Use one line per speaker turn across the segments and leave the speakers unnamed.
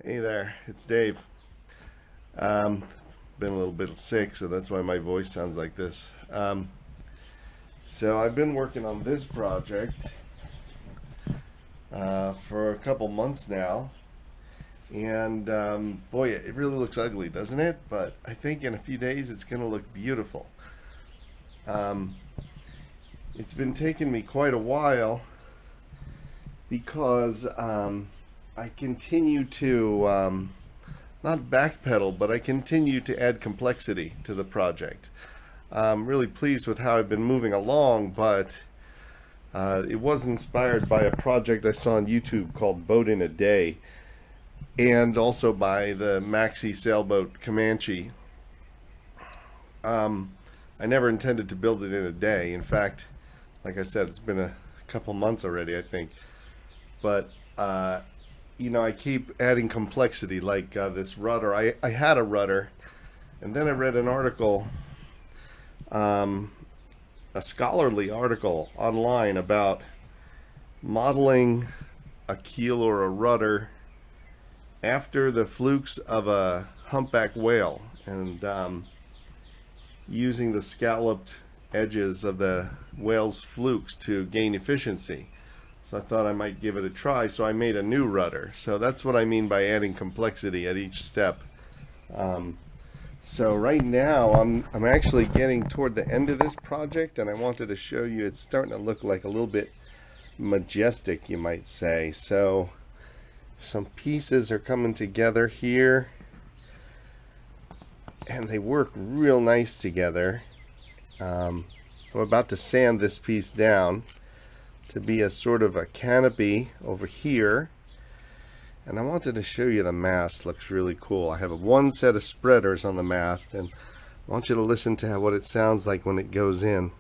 Hey there, it's Dave. Um, Been a little bit sick, so that's why my voice sounds like this. So I've been working on this project for a couple months now, and boy, it really looks ugly, doesn't it? But I think in a few days it's going to look beautiful. Um, it's been taking me quite a while because I continue to not backpedal, but I continue to add complexity to the project. I'm really pleased with how I've been moving along, but it was inspired by a project I saw on YouTube called Boat in a Day, and also by the Maxi Sailboat Comanche. I never intended to build it in a day. In fact, like I said, it's been a couple months already, I think. But you know, I keep adding complexity, like this rudder. I had a rudder, and then I read an article, a scholarly article online about modeling a keel or a rudder after the flukes of a humpback whale, and using the scalloped edges of the whale's flukes to gain efficiency. So I thought I might give it a try, so I made a new rudder. So that's what I mean by adding complexity at each step. So right now I'm actually getting toward the end of this project, and I wanted to show you it's starting to look like a little bit majestic, you might say. So some pieces are coming together here, and they work real nice together. I'm about to sand this piece down to be a sort of a canopy over here, and I wanted to show you the mast. Looks really cool. I have one set of spreaders on the mast, and I want you to listen to what it sounds like when it goes in.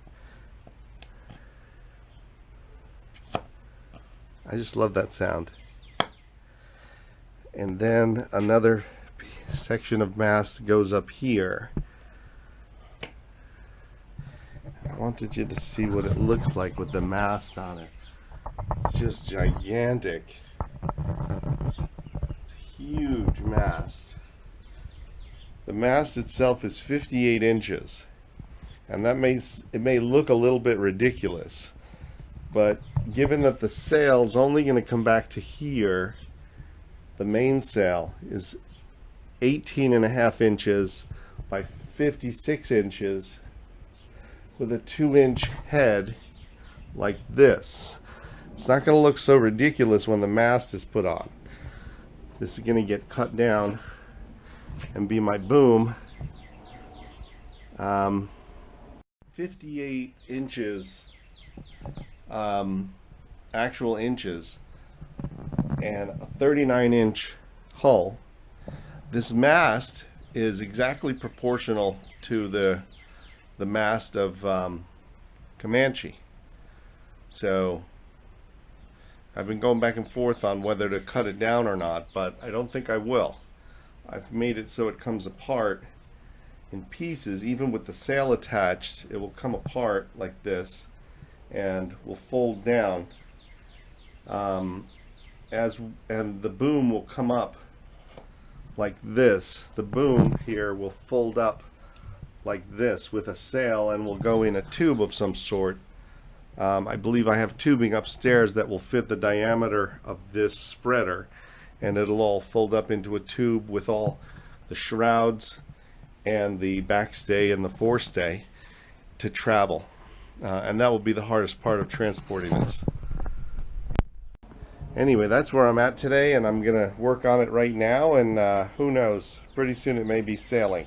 I just love that sound. And then another section of mast goes up here. I wanted you to see what it looks like with the mast on it. It's just gigantic. It's a huge mast. The mast itself is 58 inches, and it may look a little bit ridiculous, but given that the sail's only going to come back to here, the main sail is 18.5 inches by 56 inches with a 2-inch head like this. It's not going to look so ridiculous when the mast is put on. This is going to get cut down and be my boom. 58 inches actual inches and a 39-inch hull. This mast is exactly proportional to the mast of Comanche. So I've been going back and forth on whether to cut it down or not, but I don't think I will. I've made it so it comes apart in pieces. Even with the sail attached, it will come apart like this and will fold down, and the boom will come up like this. The boom here will fold up like this with a sail and will go in a tube of some sort. I believe I have tubing upstairs that will fit the diameter of this spreader, and it'll all fold up into a tube with all the shrouds and the backstay and the forestay to travel, and that will be the hardest part of transporting this. Anyway, that's where I'm at today, and I'm gonna work on it right now, and who knows, pretty soon it may be sailing.